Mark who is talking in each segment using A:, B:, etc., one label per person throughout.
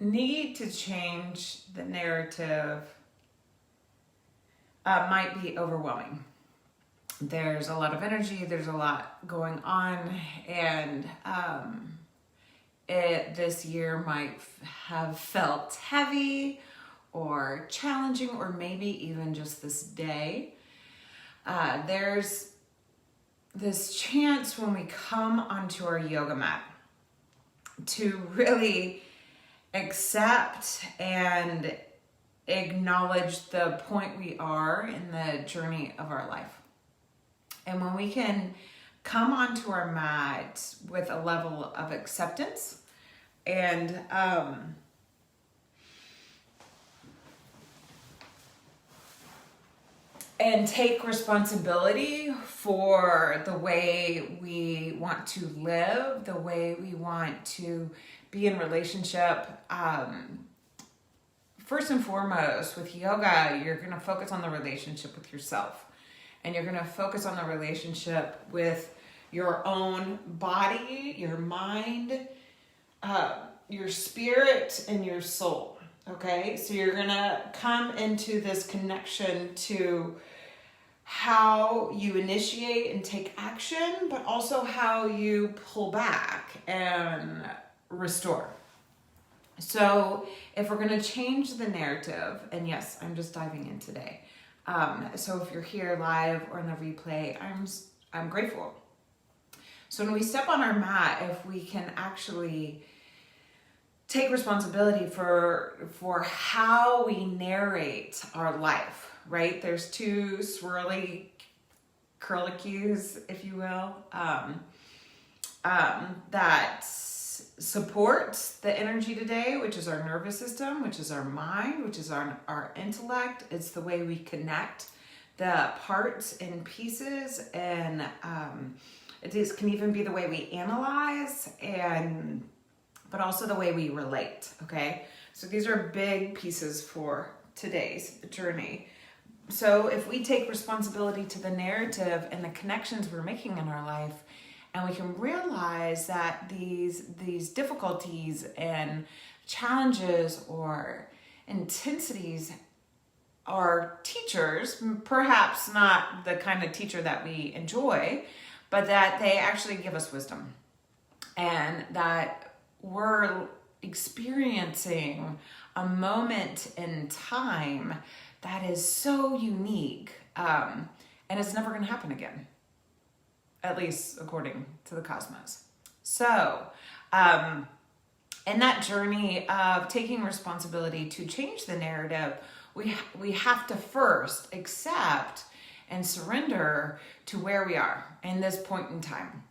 A: need to change the narrative might be overwhelming. There's a lot of energy, there's a lot going on, and this year might have felt heavy or challenging, or maybe even just this day. There's this chance when we come onto our yoga mat to really accept and acknowledge the point we are in the journey of our life. And when we can come onto our mat with a level of acceptance and take responsibility for the way we want to live, the way we want to be in relationship. First and foremost, with yoga, you're going to focus on the relationship with yourself. And you're going to focus on the relationship with your own body, your mind, your spirit, and your soul. Okay? So you're going to come into this connection to how you initiate and take action, but also how you pull back and restore. So if we're going to change the narrative, and yes, I'm just diving in today. So if you're here live or in the replay, I'm grateful. So when we step on our mat, if we can actually take responsibility for how we narrate our life, right? There's two swirly curlicues, if you will, that support the energy today, which is our nervous system, which is our mind, which is our intellect. It's the way we connect the parts and pieces, and it can even be the way we analyze, but also the way we relate, okay? So these are big pieces for today's journey. So if we take responsibility to the narrative and the connections we're making in our life, and we can realize that these difficulties and challenges or intensities are teachers, perhaps not the kind of teacher that we enjoy, but that they actually give us wisdom, and that we're experiencing a moment in time that is so unique, and it's never going to happen again. At least according to the cosmos. So, in that journey of taking responsibility to change the narrative, we have to first accept and surrender to where we are in this point in time.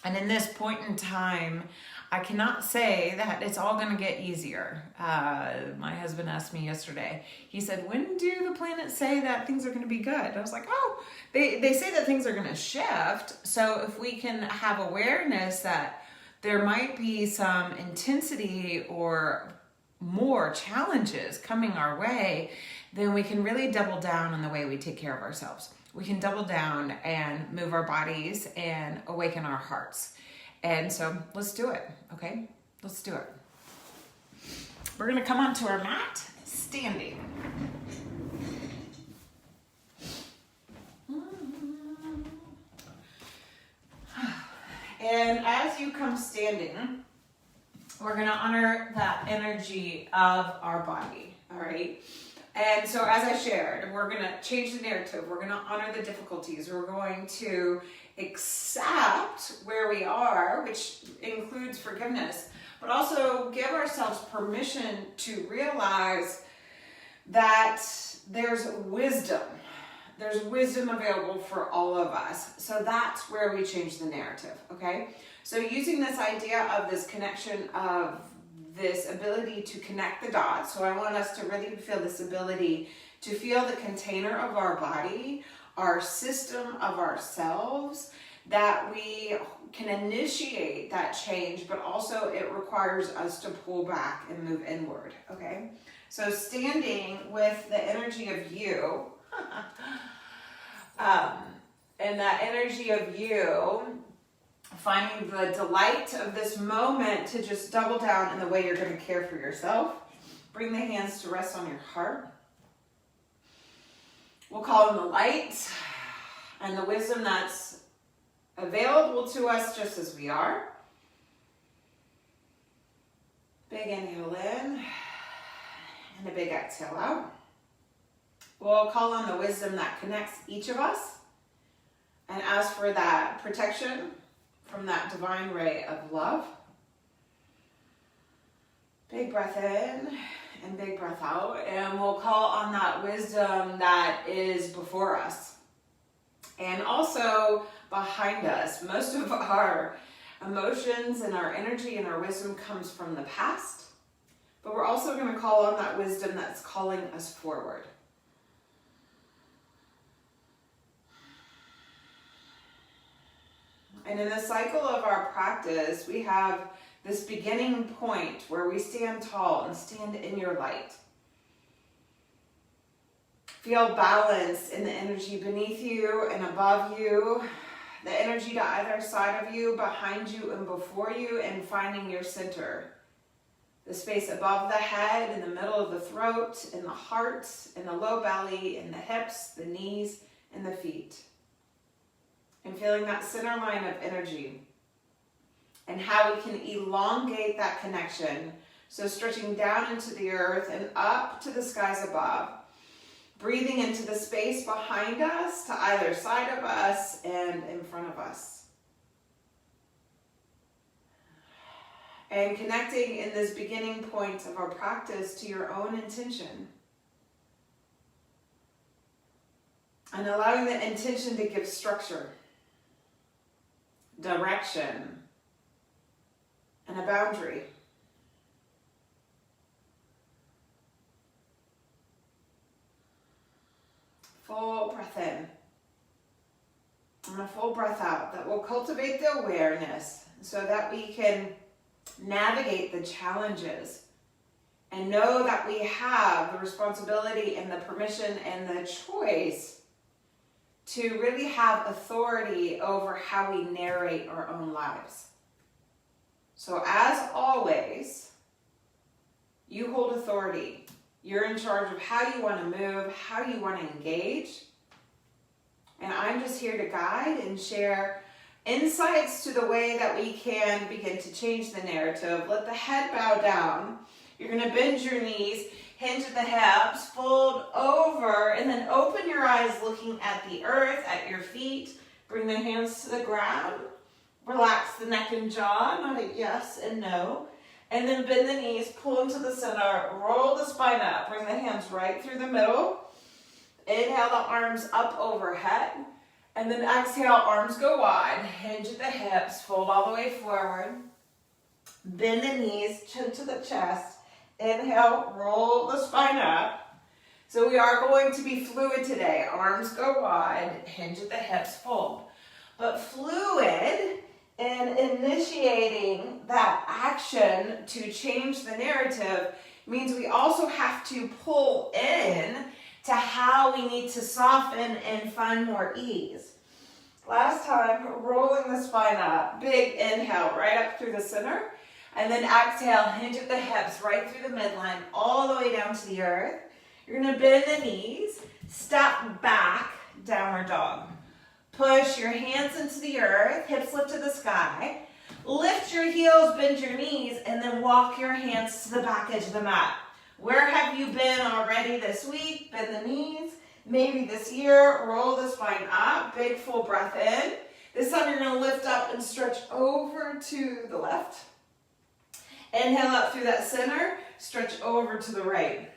A: And in this point in time, I cannot say that it's all going to get easier. My husband asked me yesterday, he said, when do the planets say that things are going to be good? I was like, they say that things are going to shift. So if we can have awareness that there might be some intensity or more challenges coming our way, then we can really double down on the way we take care of ourselves. We can double down and move our bodies and awaken our hearts. And so let's do it, okay? Let's do it. We're gonna come onto our mat, standing. And as you come standing, we're gonna honor that energy of our body, all right? And so as I shared, we're gonna change the narrative. We're gonna honor the difficulties. We're going to accept where we are, which includes forgiveness, but also give ourselves permission to realize that there's wisdom. There's wisdom available for all of us. So that's where we change the narrative, okay? So using this idea of this connection of this ability to connect the dots. So I want us to really feel this ability to feel the container of our body, our system of ourselves, that we can initiate that change, but also it requires us to pull back and move inward, okay? So standing with the energy of you, and that energy of you finding the delight of this moment to just double down in the way you're going to care for yourself. Bring the hands to rest on your heart. We'll call in the light and the wisdom that's available to us just as we are. Big inhale in and a big exhale out. We'll call on the wisdom that connects each of us and ask for that protection from that divine ray of love. Big breath in and big breath out. And we'll call on that wisdom that is before us and also behind us. Most of our emotions and our energy and our wisdom comes from the past, but we're also going to call on that wisdom that's calling us forward. And in the cycle of our practice, we have this beginning point where we stand tall and stand in your light. Feel balance in the energy beneath you and above you, the energy to either side of you, behind you and before you, and finding your center. The space above the head, in the middle of the throat, in the heart, in the low belly, in the hips, the knees, and the feet. And feeling that center line of energy and how we can elongate that connection. So stretching down into the earth and up to the skies above. Breathing into the space behind us, to either side of us, and in front of us. And connecting in this beginning point of our practice to your own intention. And allowing the intention to give structure, direction, and a boundary. Full breath in and a full breath out that will cultivate the awareness so that we can navigate the challenges and know that we have the responsibility and the permission and the choice to really have authority over how we narrate our own lives. So as always, you hold authority. You're in charge of how you want to move, how you want to engage. And I'm just here to guide and share insights to the way that we can begin to change the narrative. Let the head bow down. You're going to bend your knees, hinge at the hips, fold over, and then open your eyes looking at the earth, at your feet. Bring the hands to the ground. Relax the neck and jaw, not a yes and no. And then bend the knees, pull into the center, roll the spine up, bring the hands right through the middle. Inhale the arms up overhead. And then exhale, arms go wide, hinge at the hips, fold all the way forward. Bend the knees, chin to the chest. Inhale, roll the spine up. So we are going to be fluid today. Arms go wide, hinge at the hips, fold. But fluid in initiating that action to change the narrative means we also have to pull in to how we need to soften and find more ease. Last time, rolling the spine up, big inhale right up through the center, and then exhale, hinge at the hips right through the midline, all the way down to the earth. You're gonna bend the knees, step back, downward dog. Push your hands into the earth, hips lift to the sky. Lift your heels, bend your knees, and then walk your hands to the back edge of the mat. Where have you been already this week? Bend the knees. Maybe this year, roll the spine up, big full breath in. This time you're gonna lift up and stretch over to the left. Inhale up through that center, stretch over to the right.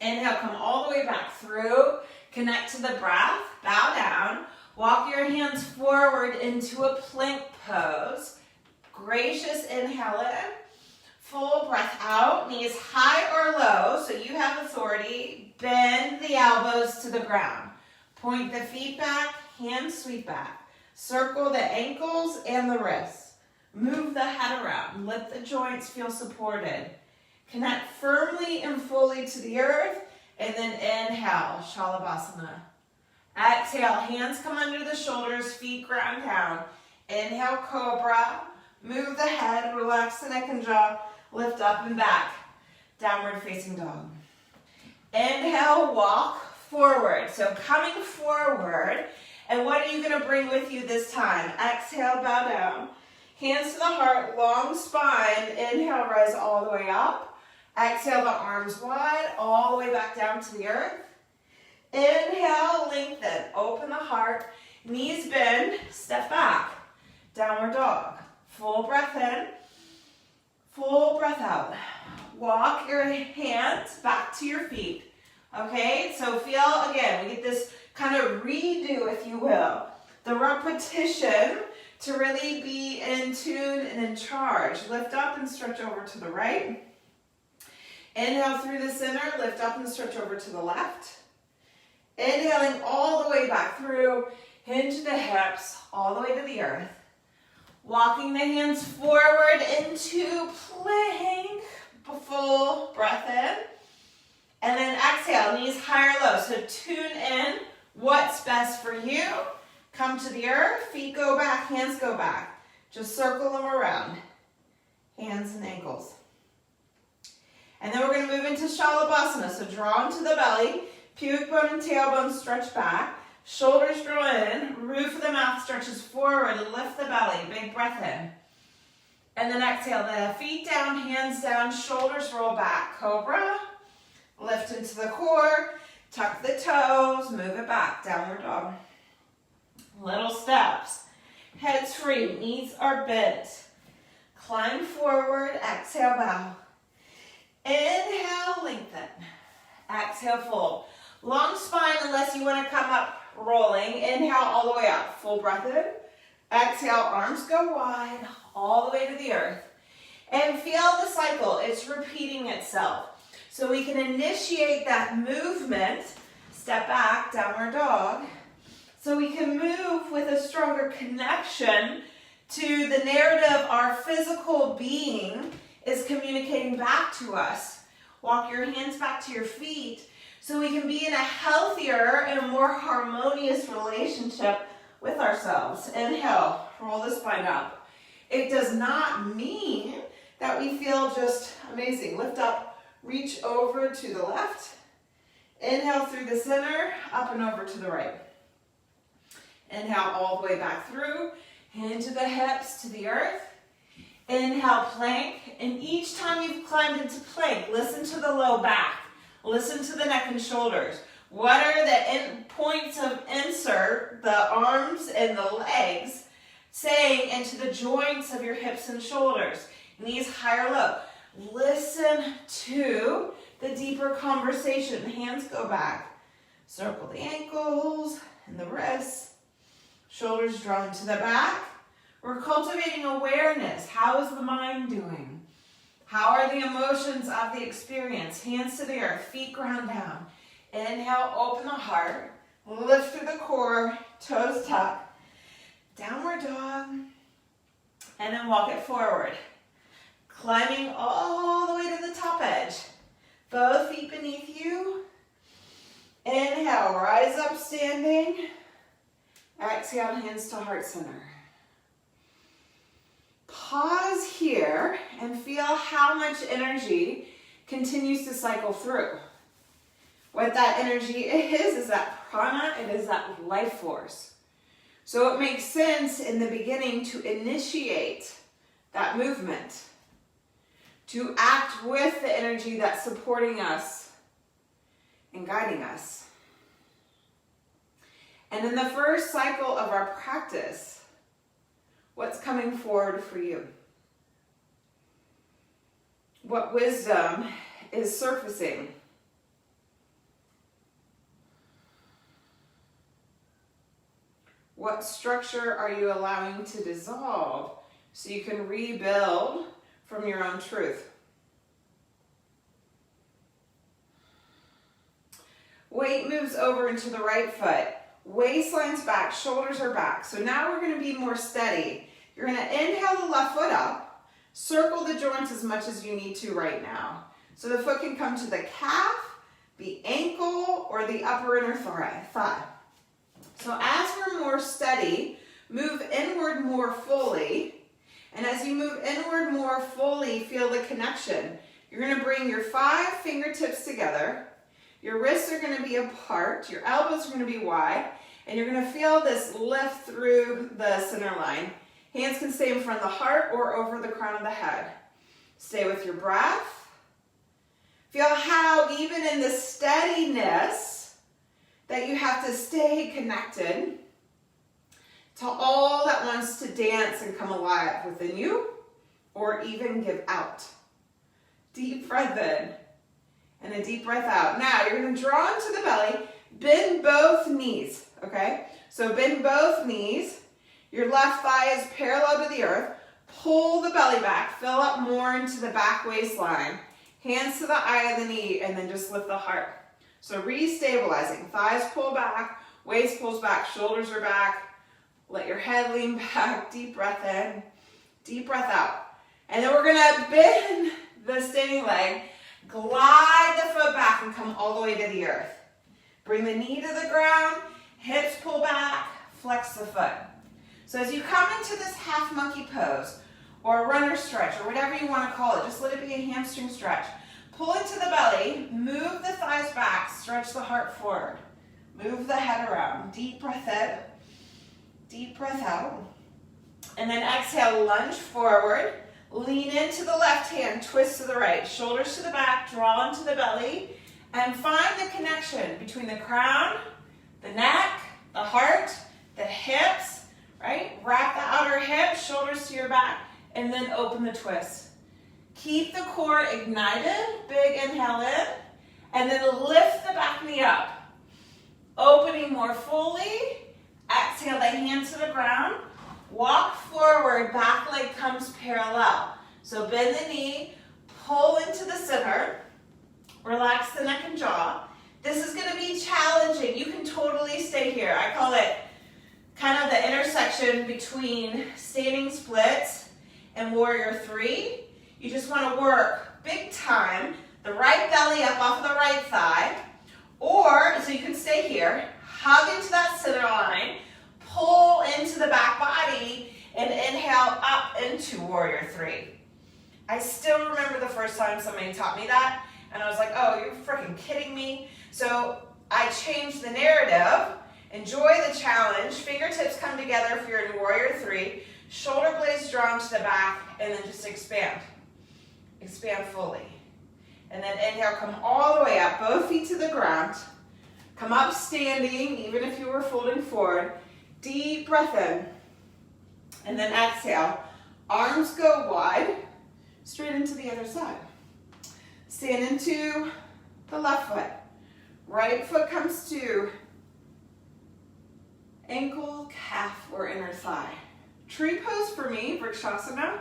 A: Inhale, come all the way back through, connect to the breath, bow down, walk your hands forward into a plank pose. Gracious inhale in, full breath out, knees high or low, so you have authority. Bend the elbows to the ground. Point the feet back, hands sweep back. Circle the ankles and the wrists. Move the head around. Let the joints feel supported. Connect firmly and fully to the earth, and then inhale, Shalabhasana. Exhale, hands come under the shoulders, feet ground down. Inhale, cobra. Move the head, relax the neck and jaw, lift up and back. Downward facing dog. Inhale, walk forward. So coming forward, and what are you going to bring with you this time? Exhale, bow down. Hands to the heart, long spine. Inhale, rise all the way up. Exhale, the arms wide, all the way back down to the earth. Inhale, lengthen, open the heart, knees bend, step back. Downward dog. Full breath in, full breath out. Walk your hands back to your feet. Okay, so feel, again, we get this kind of redo, if you will. The repetition to really be in tune and in charge. Lift up and stretch over to the right. Inhale through the center, lift up and stretch over to the left. Inhaling all the way back through, hinge the hips, all the way to the earth. Walking the hands forward into plank, full breath in. And then exhale, knees high or low. So tune in what's best for you. Come to the earth, feet go back, hands go back. Just circle them around, hands and ankles. And then we're going to move into Shalabhasana. So draw into the belly, pubic bone and tailbone stretch back. Shoulders draw in, roof of the mouth stretches forward, lift the belly, big breath in. And then exhale, the feet down, hands down, shoulders roll back. Cobra, lift into the core, tuck the toes, move it back, downward dog. Little steps, heads free, knees are bent. Climb forward, exhale, bow. Inhale, lengthen. Exhale, fold. Long spine unless you want to come up rolling. Inhale all the way up. Full breath in. Exhale, arms go wide, all the way to the earth. And feel the cycle. It's repeating itself. So we can initiate that movement. Step back, downward dog. So we can move with a stronger connection to the narrative our physical being is communicating back to us. Walk your hands back to your feet so we can be in a healthier and more harmonious relationship with ourselves. Inhale, roll the spine up. It does not mean that we feel just amazing. Lift up, reach over to the left. Inhale through the center, up and over to the right. Inhale all the way back through, hinge the hips to the earth. Inhale, plank, and each time you've climbed into plank, listen to the low back. Listen to the neck and shoulders. What are the points of insert, the arms and the legs, saying into the joints of your hips and shoulders? Knees high or low. Listen to the deeper conversation. Hands go back. Circle the ankles and the wrists. Shoulders drawn to the back. We're cultivating awareness. How is the mind doing? How are the emotions of the experience? Hands to the earth, feet ground down. Inhale, open the heart. Lift through the core, toes tuck. Downward dog. And then walk it forward. Climbing all the way to the top edge. Both feet beneath you. Inhale, rise up standing. Exhale, hands to heart center. Pause here and feel how much energy continues to cycle through. What that energy is that prana, it is that life force. So it makes sense in the beginning to initiate that movement, to act with the energy that's supporting us and guiding us. And in the first cycle of our practice, what's coming forward for you? What wisdom is surfacing? What structure are you allowing to dissolve so you can rebuild from your own truth? Weight moves over into the right foot. Waistline's back, shoulders are back. So now we're going to be more steady. You're going to inhale the left foot up, circle the joints as much as you need to right now. So the foot can come to the calf, the ankle, or the upper inner thigh. So as we're more steady, Move inward more fully. And as you move inward more fully, feel the connection. You're going to bring your 5 fingertips together. Your wrists are going to be apart. Your elbows are going to be wide. And you're going to feel this lift through the center line. Hands can stay in front of the heart or over the crown of the head. Stay with your breath. Feel how even in the steadiness that you have to stay connected to all that wants to dance and come alive within you or even give out. Deep breath in and a deep breath out. Now you're going to draw into the belly, bend both knees, okay? So bend both knees. Your left thigh is parallel to the earth. Pull the belly back, fill up more into the back waistline. Hands to the eye of the knee and then just lift the heart. So re-stabilizing. Thighs pull back, waist pulls back, shoulders are back. Let your head lean back, deep breath in, deep breath out. And then we're gonna bend the standing leg, glide the foot back and come all the way to the earth. Bring the knee to the ground, hips pull back, flex the foot. So as you come into this half monkey pose, or a runner stretch, or whatever you wanna call it, just let it be a hamstring stretch. Pull into the belly, move the thighs back, stretch the heart forward. Move the head around, deep breath in. Deep breath out. And then exhale, lunge forward. Lean into the left hand, twist to the right. Shoulders to the back, draw into the belly. And find the connection between the crown, the neck, the heart, the hips, right? Wrap the outer hips, shoulders to your back, and then open the twist. Keep the core ignited. Big inhale in. And then lift the back knee up. Opening more fully. Exhale the hand to the ground. Walk forward, back leg comes parallel. So bend the knee, pull into the center, relax the neck and jaw. This is going to be challenging. You can totally stay here. I call it kind of the intersection between standing splits and warrior 3. You just want to work big time, the right belly up off of the right thigh, or, so you can stay here, hug into that center line, pull into the back body, and inhale up into warrior 3. I still remember the first time somebody taught me that, and I was like, oh, you're freaking kidding me. So I changed the narrative. Enjoy the challenge. Fingertips come together if you're in warrior 3. Shoulder blades drawn to the back, and then just expand. Expand fully. And then inhale, come all the way up, both feet to the ground. Come up standing, even if you were folding forward. Deep breath in. And then exhale. Arms go wide, straight into the other side. Stand into the left foot. Right foot comes to ankle, calf, or inner thigh. Tree pose for me, Vrikshasana.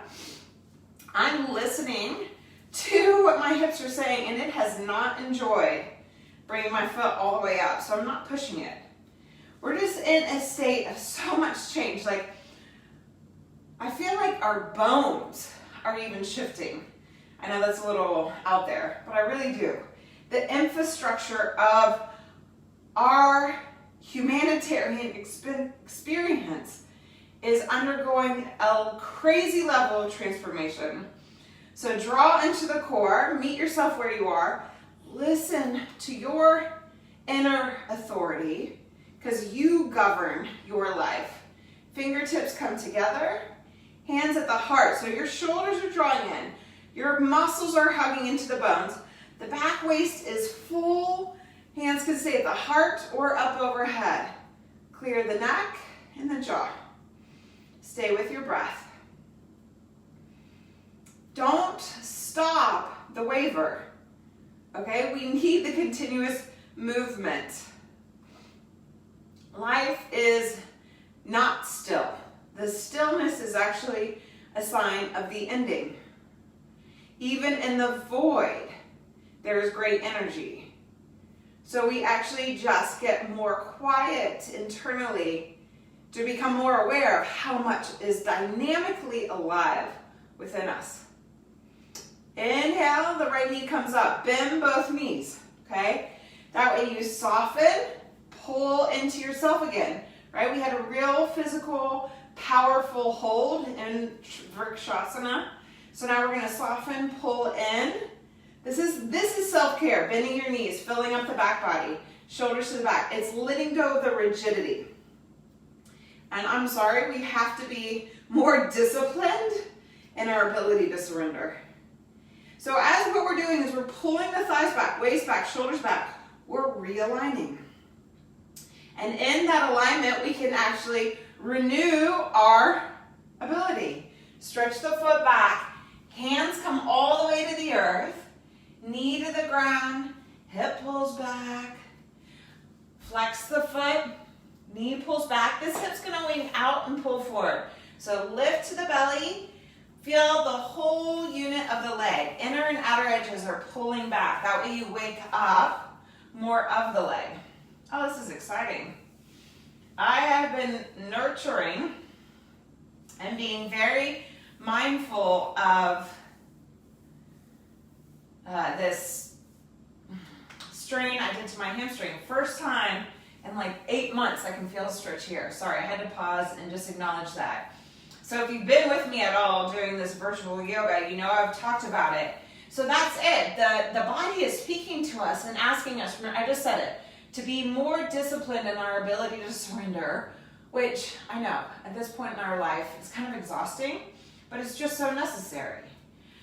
A: I'm listening to what my hips are saying, and it has not enjoyed bringing my foot all the way up, so I'm not pushing it. We're just in a state of so much change. Like, I feel like our bones are even shifting. I know that's a little out there, but I really do. The infrastructure of our humanitarian experience is undergoing a crazy level of transformation. So draw into the core, meet yourself where you are, listen to your inner authority, because you govern your life. Fingertips come together, hands at the heart, so your shoulders are drawing in, your muscles are hugging into the bones, the back waist is full, hands can stay at the heart or up overhead. Clear the neck and the jaw. Stay with your breath. Don't stop the waver, okay? We need the continuous movement. Life is not still. The stillness is actually a sign of the ending. Even in the void, there is great energy. So we actually just get more quiet internally to become more aware of how much is dynamically alive within us. Inhale, the right knee comes up. Bend both knees, okay? That way you soften, pull into yourself again. right? We had a real physical, powerful hold in Vrikshasana. So now we're going to soften, pull in. This is self-care, bending your knees, filling up the back body, shoulders to the back. It's letting go of the rigidity. And I'm sorry, we have to be more disciplined in our ability to surrender. So as what we're doing is we're pulling the thighs back, waist back, shoulders back. We're realigning. And in that alignment, we can actually renew our ability. Stretch the foot back. Hands come all the way to the earth. Knee to the ground. Hip pulls back. Flex the foot. Knee pulls back. This hip's going to wing out and pull forward. So lift to the belly. Feel the whole unit of the leg. Inner and outer edges are pulling back. That way you wake up more of the leg. Oh, this is exciting. I have been nurturing and being very mindful of this strain I did to my hamstring. First time in like 8 months I can feel a stretch here. Sorry, I had to pause and just acknowledge that. So if you've been with me at all during this virtual yoga, you know I've talked about it. So that's it. The body is speaking to us and asking us, I just said it, to be more disciplined in our ability to surrender, which I know at this point in our life is kind of exhausting, but it's just so necessary.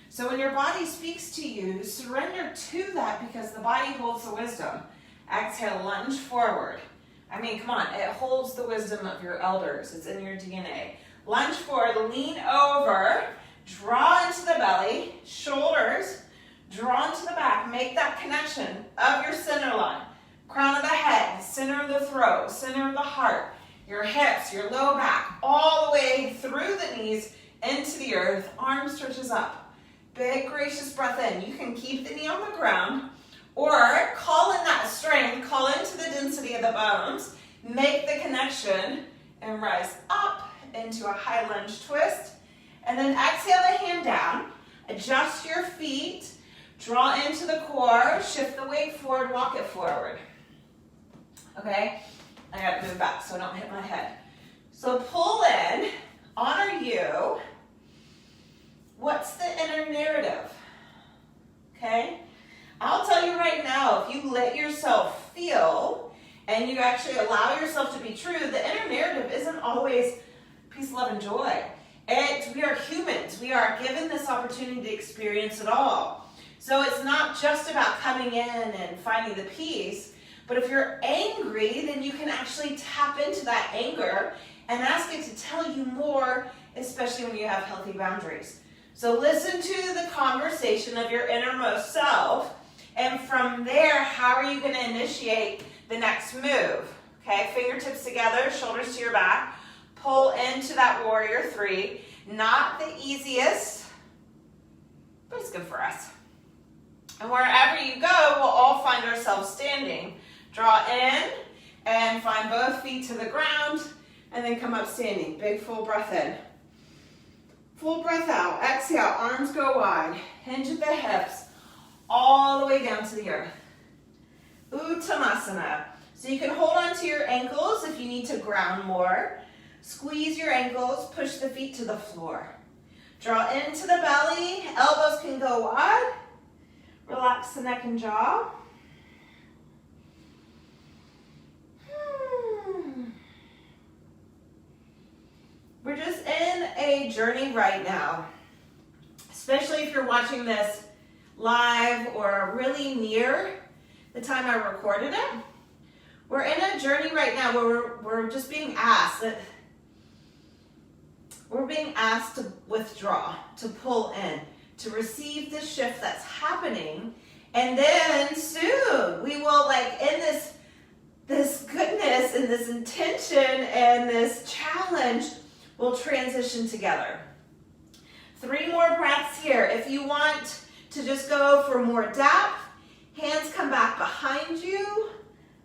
A: So when your body speaks to you, surrender to that because the body holds the wisdom. Exhale, lunge forward. I mean, come on, it holds the wisdom of your elders. It's in your DNA. Lunge forward, lean over, draw into the belly, shoulders, draw into the back. Make that connection of your center line. Crown of the head, center of the throat, center of the heart, your hips, your low back, all the way through the knees into the earth. Arm stretches up. Big, gracious breath in. You can keep the knee on the ground or call in that strength, call into the density of the bones, make the connection and rise up into a high lunge twist. And then exhale the hand down, adjust your feet, draw into the core, shift the weight forward, walk it forward. Okay, I gotta move back so I don't hit my head. So pull in, honor you. What's the inner narrative? Okay, I'll tell you right now, if you let yourself feel and you actually allow yourself to be true, the inner narrative isn't always peace, love, and joy. We are humans. We are given this opportunity to experience it all. So it's not just about coming in and finding the peace, but if you're angry, then you can actually tap into that anger and ask it to tell you more, especially when you have healthy boundaries. So listen to the conversation of your innermost self, and from there, how are you going to initiate the next move? Okay, fingertips together, shoulders to your back. Pull into that warrior three. Not the easiest, but it's good for us. And wherever you go, we'll all find ourselves standing. Draw in and find both feet to the ground and then come up standing. Big full breath in. Full breath out. Exhale, arms go wide. Hinge at the hips all the way down to the earth. Uttanasana. So you can hold on to your ankles if you need to ground more. Squeeze your ankles, push the feet to the floor. Draw into the belly, elbows can go wide. Relax the neck and jaw. We're just in a journey right now, especially if you're watching this live or really near the time I recorded it. We're in a journey right now where we're just being asked that we're being asked to withdraw, to pull in, to receive the shift that's happening. And then soon we will, like, in this goodness and this intention and this challenge, we'll transition together. 3 more breaths here. If you want to just go for more depth, hands come back behind you,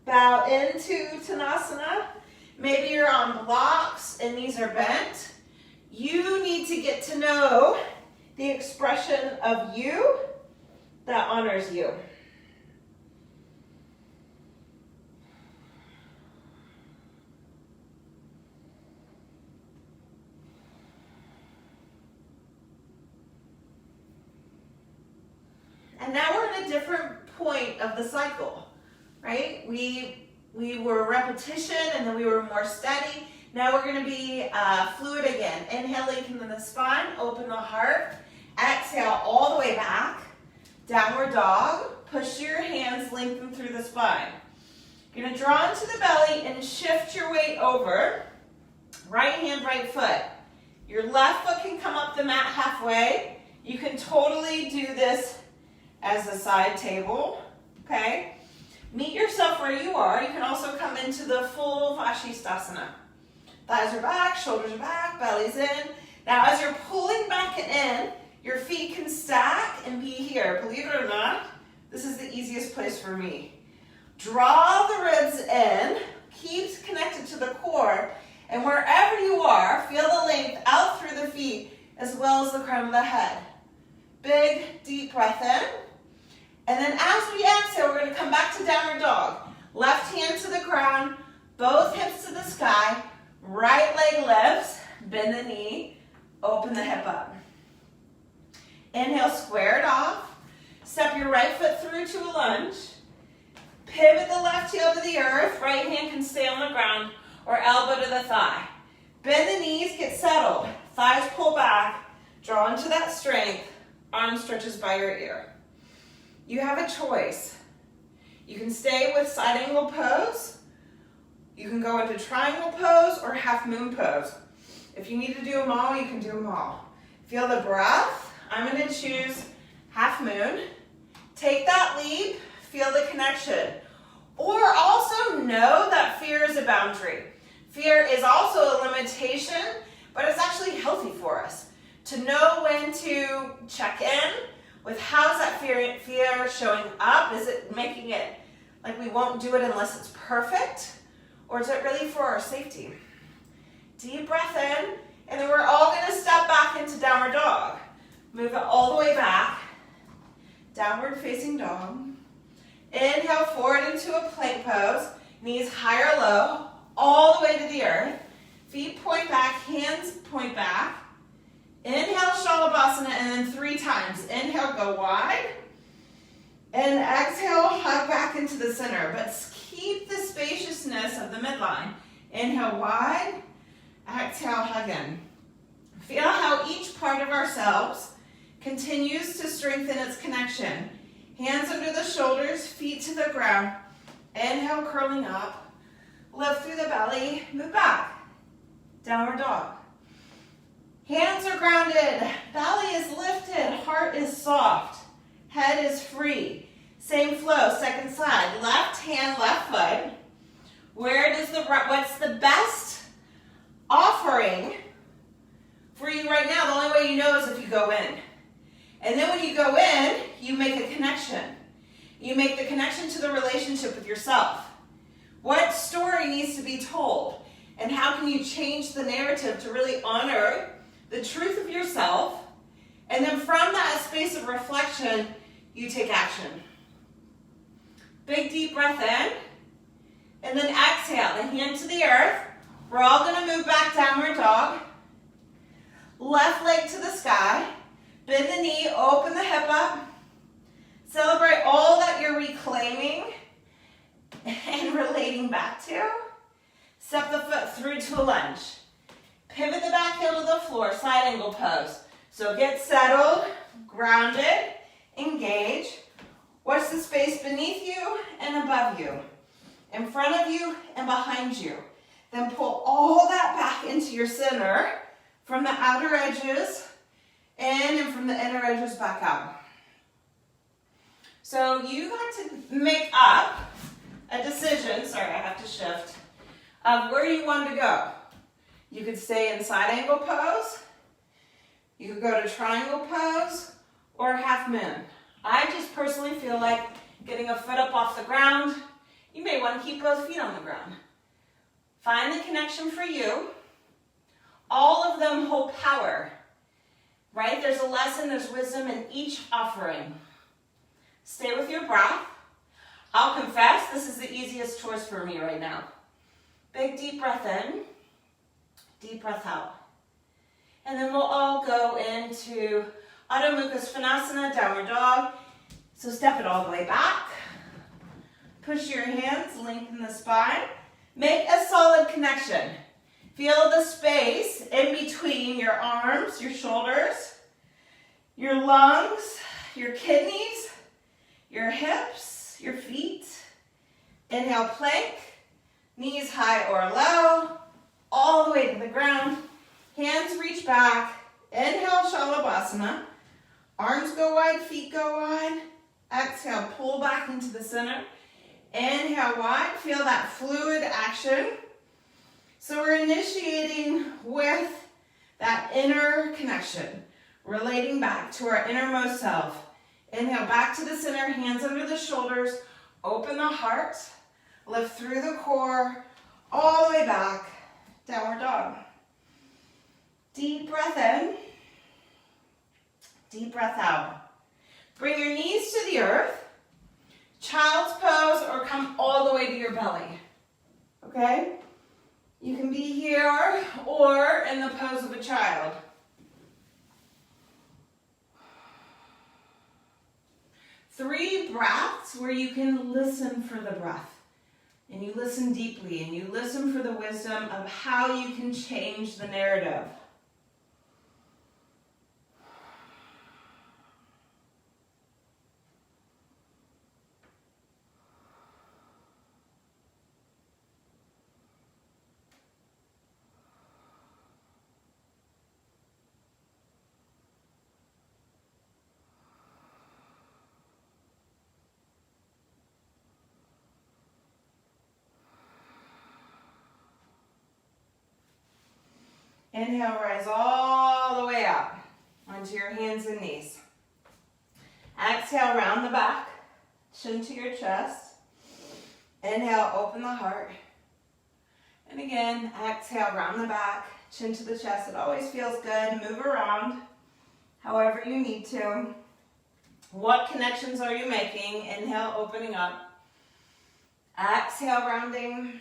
A: bow into Uttanasana. Maybe you're on blocks and knees are bent. You need to get to know the expression of you that honors you.
B: And now we're at a different point of the cycle, right? We were repetition and then we were more steady. Now we're gonna be fluid again. Inhale, lengthen the spine, open the heart. Exhale all the way back. Downward dog. Push your hands, lengthen through the spine. You're gonna draw into the belly and shift your weight over. Right hand, right foot. Your left foot can come up the mat halfway. You can totally do this as a side table, okay? Meet yourself where you are. You can also come into the full Vashisthasana. Thighs are back, shoulders are back, belly's in. Now as you're pulling back in, your feet can stack and be here. Believe it or not, this is the easiest place for me. Draw the ribs in, keep connected to the core, and wherever you are, feel the length out through the feet as well as the crown of the head. Big, deep breath in. And then as we exhale, we're going to come back to downward dog. Left hand to the ground, both hips to the sky, right leg lifts, bend the knee, open the hip up. Inhale, square it off. Step your right foot through to a lunge. Pivot the left heel to the earth. Right hand can stay on the ground or elbow to the thigh. Bend the knees, get settled. Thighs pull back. Draw into that strength. Arm stretches by your ear. You have a choice. You can stay with side angle pose. You can go into triangle pose or half moon pose. If you need to do them all, you can do them all. Feel the breath. I'm going to choose half moon. Take that leap. Feel the connection. Or also know that fear is a boundary. Fear is also a limitation, but it's actually healthy for us. To know when to check in with how's that fear showing up. Is it making it like we won't do it unless it's perfect? Or is it really for our safety? Deep breath in, and then we're all going to step back into downward dog. Move it all the way back. Downward facing dog. Inhale forward into a plank pose. Knees high or low, all the way to the earth. Feet point back, hands point back. Inhale, Shalabhasana, and then 3 times. Inhale, go wide. And exhale, hug back into the center. But keep the spaciousness of the midline. Inhale, wide. Exhale, hug in. Feel how each part of ourselves continues to strengthen its connection. Hands under the shoulders, feet to the ground. Inhale, curling up. Lift through the belly, move back. Downward dog. Hands are grounded, belly is lifted, heart is soft, head is free. Same flow, second side, left hand, left foot. What's the best offering for you right now? The only way you know is if you go in. And then when you go in, you make a connection. You make the connection to the relationship with yourself. What story needs to be told? And how can you change the narrative to really honor the truth of yourself? And then from that space of reflection, you take action. Big deep breath in. And then exhale, the hand to the earth. We're all going to move back downward dog. Left leg to the sky. Bend the knee, open the hip up. Celebrate all that you're reclaiming and relating back to. Step the foot through to a lunge. Pivot the back heel to the floor, side angle pose. So get settled, grounded, engage. Watch the space beneath you and above you, in front of you and behind you. Then pull all that back into your center from the outer edges in and from the inner edges back out. So you got to make up a decision, sorry, I have to shift, of where you want to go. You could stay in side angle pose, you could go to triangle pose, or half moon. I just personally feel like getting a foot up off the ground. You may want to keep both feet on the ground. Find the connection for you. All of them hold power, right? There's a lesson, there's wisdom in each offering. Stay with your breath. I'll confess, this is the easiest choice for me right now. Big deep breath in, deep breath out. And then we'll all go into Adho Mukha Svanasana, downward dog. So step it all the way back. Push your hands, lengthen the spine. Make a solid connection. Feel the space in between your arms, your shoulders, your lungs, your kidneys, your hips, your feet. Inhale, plank, knees high or low, all the way to the ground. Hands reach back. Inhale, Shalabhasana. Arms go wide, feet go wide. Exhale, pull back into the center. Inhale wide, feel that fluid action. So we're initiating with that inner connection, relating back to our innermost self. Inhale back to the center, hands under the shoulders, open the heart, lift through the core, all the way back, downward dog. Deep breath in, deep breath out. Bring your knees to the earth. Child's pose or come all the way to your belly, okay? You can be here or in the pose of a child. Three breaths where you can listen for the breath. And you listen deeply and you listen for the wisdom of how you can change the narrative. Inhale, rise all the way up onto your hands and knees. Exhale, round the back, chin to your chest. Inhale, open the heart. And again, exhale, round the back, chin to the chest. It always feels good. Move around however you need to. What connections are you making? Inhale, opening up. Exhale, rounding.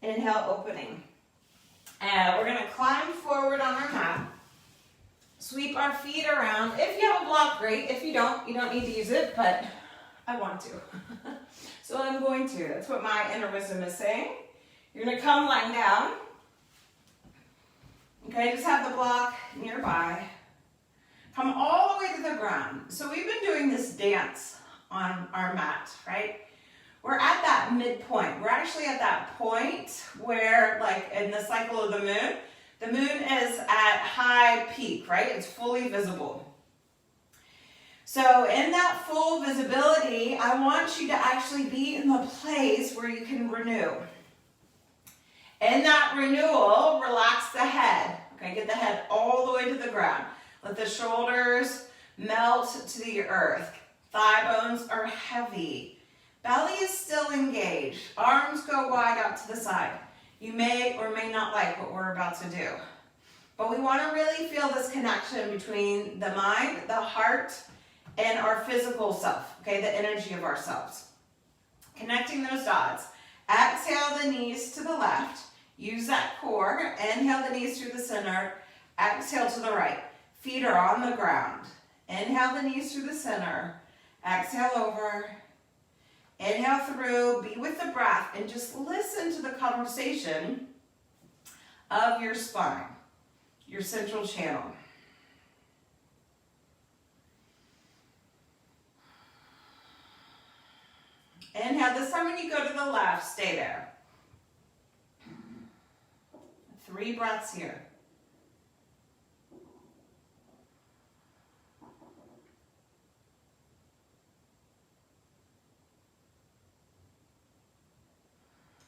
B: Inhale, opening. And we're going to climb forward on our mat. Sweep our feet around. If you have a block, great. If you don't need to use it, but I want to. So I'm going to. That's what my inner wisdom is saying. You're going to come lying down. Okay, just have the block nearby. Come all the way to the ground. So we've been doing this dance on our mat, right? We're at that midpoint. We're actually at that point where, like in the cycle of the moon is at high peak, right? It's fully visible. So in that full visibility, I want you to actually be in the place where you can renew. In that renewal, relax the head. Okay, get the head all the way to the ground. Let the shoulders melt to the earth. Thigh bones are heavy. Belly is still engaged. Arms go wide out to the side. You may or may not like what we're about to do. But we want to really feel this connection between the mind, the heart, and our physical self, okay, the energy of ourselves. Connecting those dots. Exhale the knees to the left. Use that core. Inhale the knees through the center. Exhale to the right. Feet are on the ground. Inhale the knees through the center. Exhale over. Inhale through, be with the breath, and just listen to the conversation of your spine, your central channel. Inhale, this time when you go to the left, stay there. 3 breaths here.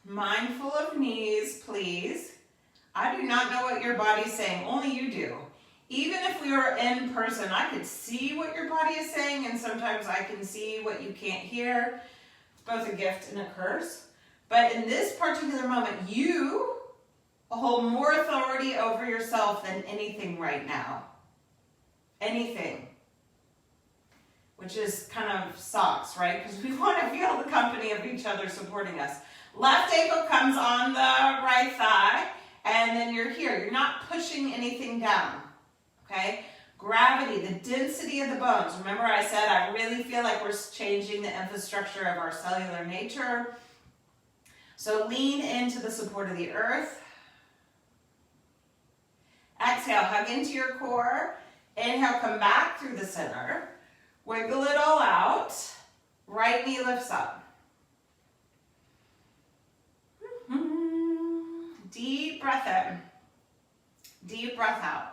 B: Mindful of knees, please. I do not know what your body's saying, only you do. Even if we were in person, I could see what your body is saying, and sometimes I can see what you can't hear. It's both a gift and a curse. But in this particular moment, you hold more authority over yourself than anything right now. Anything. Which is kind of sucks, right? Because we want to feel the company of each other supporting us. Left ankle comes on the right thigh, and then you're here. You're not pushing anything down, okay? Gravity, the density of the bones. Remember I said I really feel like we're changing the infrastructure of our cellular nature. So lean into the support of the earth. Exhale, hug into your core. Inhale, come back through the center. Wiggle it all out. Right knee lifts up. Deep breath in. Deep breath out.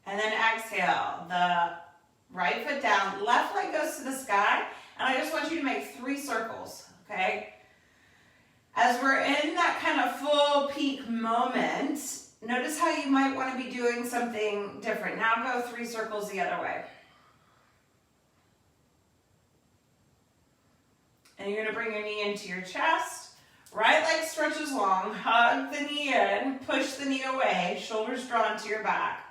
B: And then exhale, the right foot down, left leg goes to the sky, and I just want you to make 3 circles, okay? As we're in that kind of full peak moment, notice how you might want to be doing something different. Now go 3 circles the other way. And you're going to bring your knee into your chest. Right leg stretches long, hug the knee in, push the knee away, shoulders drawn to your back.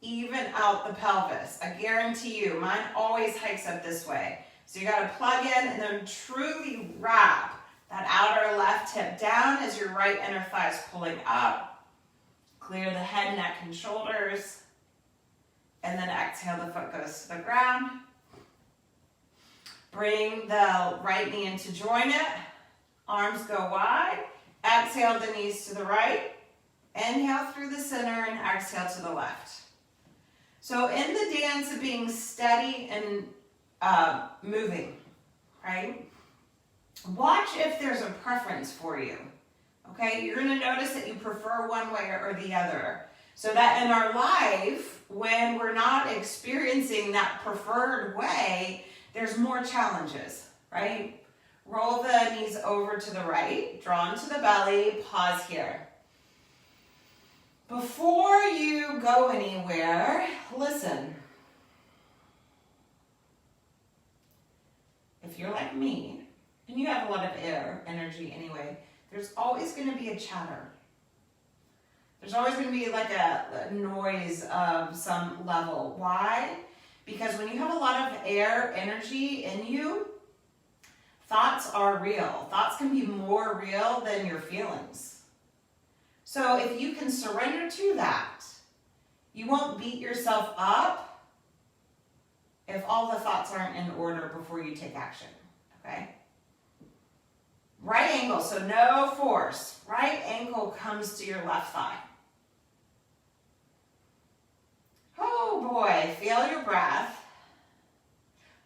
B: Even out the pelvis. I guarantee you, mine always hikes up this way. So you got to plug in and then truly wrap that outer left hip down as your right inner thigh is pulling up. Clear the head, neck, and shoulders. And then exhale, the foot goes to the ground. Bring the right knee in to join it. Arms go wide. Exhale the knees to the right. Inhale through the center and exhale to the left. So in the dance of being steady and moving, right? Watch if there's a preference for you, okay? You're gonna notice that you prefer one way or the other. So that in our life, when we're not experiencing that preferred way, there's more challenges, right? Roll the knees over to the right, draw into the belly, pause here. Before you go anywhere, listen. If you're like me, and you have a lot of air energy anyway, there's always going to be a chatter. There's always going to be like a noise of some level. Why? Because when you have a lot of air energy in you, thoughts are real. Thoughts can be more real than your feelings. So if you can surrender to that, you won't beat yourself up if all the thoughts aren't in order before you take action, okay? Right ankle, so no force. Right ankle comes to your left thigh. Oh boy, feel your breath.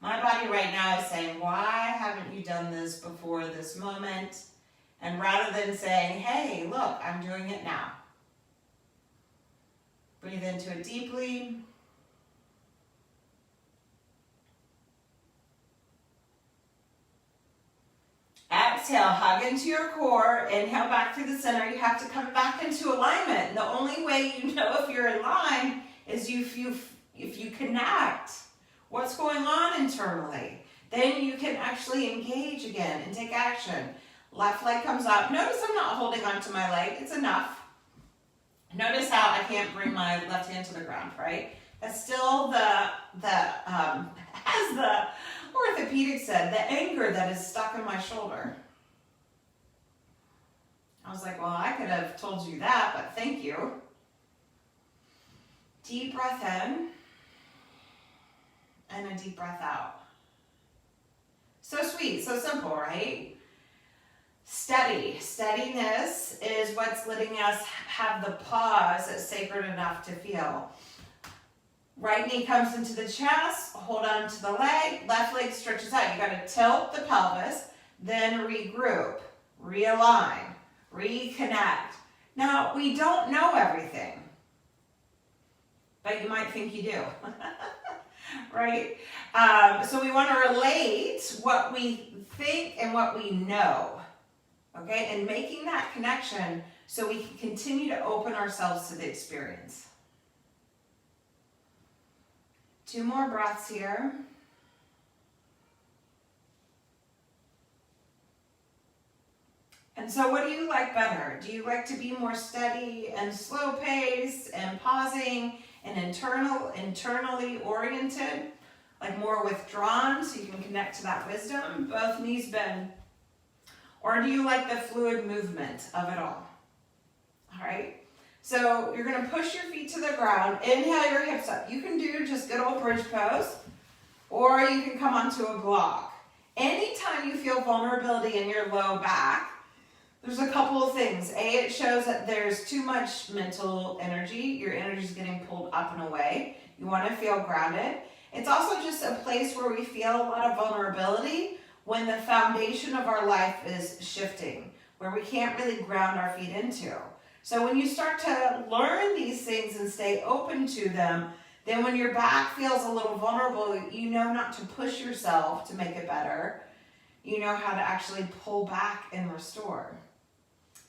B: My body right now is saying, why haven't you done this before this moment? And rather than saying, hey, look, I'm doing it now. Breathe into it deeply. Exhale, hug into your core. Inhale back through the center. You have to come back into alignment. And the only way you know if you're in line is if you connect what's going on internally. Then you can actually engage again and take action. Left leg comes up. Notice I'm not holding onto my leg. It's enough. Notice how I can't bring my left hand to the ground, right? That's still as the orthopedic said, the anchor that is stuck in my shoulder. I was like, well, I could have told you that, but thank you. Deep breath in and a deep breath out. So sweet, so simple, right? Steadiness is what's letting us have the pause that's sacred enough to feel. Right knee comes into the chest, hold on to the leg, left leg stretches out. You gotta tilt the pelvis, then regroup, realign, reconnect. Now, we don't know everything, but you might think you do, right? So we wanna relate what we think and what we know. Okay, and making that connection so we can continue to open ourselves to the experience. 2 more breaths here. And so what do you like better? Do you like to be more steady and slow paced and pausing and internally oriented, like more withdrawn so you can connect to that wisdom, both knees bend? Or do you like the fluid movement of it all? All right. So you're going to push your feet to the ground. Inhale your hips up. You can do just good old bridge pose, or you can come onto a block. Anytime you feel vulnerability in your low back, there's a couple of things. A, it shows that there's too much mental energy. Your energy is getting pulled up and away. You want to feel grounded. It's also just a place where we feel a lot of vulnerability when the foundation of our life is shifting, where we can't really ground our feet into. So when you start to learn these things and stay open to them, then when your back feels a little vulnerable, you know not to push yourself to make it better. You know how to actually pull back and restore.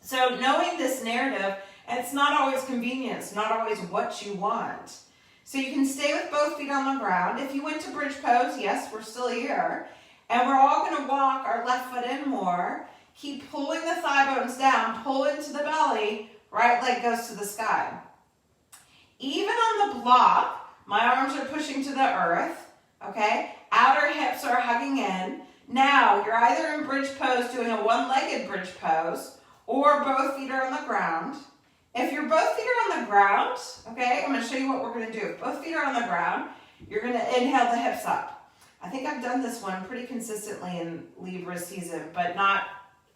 B: So knowing this narrative, and it's not always convenient, it's not always what you want. So you can stay with both feet on the ground. If you went to bridge pose, yes, we're still here. And we're all going to walk our left foot in more. Keep pulling the thigh bones down, pull into the belly, right leg goes to the sky. Even on the block, my arms are pushing to the earth, okay? Outer hips are hugging in. Now, you're either in bridge pose doing a one-legged bridge pose, or both feet are on the ground. If your both feet are on the ground, okay, I'm going to show you what we're going to do. If both feet are on the ground, you're going to inhale the hips up. I think I've done this one pretty consistently in Libra season, but not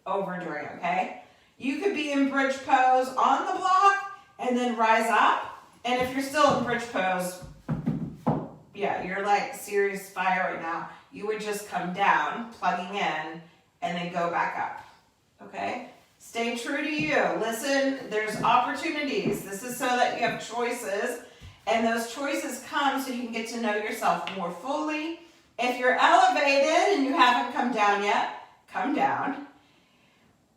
B: overdoing, okay? You could be in bridge pose on the block and then rise up. And if you're still in bridge pose, yeah, you're like serious fire right now. You would just come down, plugging in, and then go back up, okay? Stay true to you. Listen, there's opportunities. This is so that you have choices, and those choices come so you can get to know yourself more fully. If you're elevated and you haven't come down yet, come down.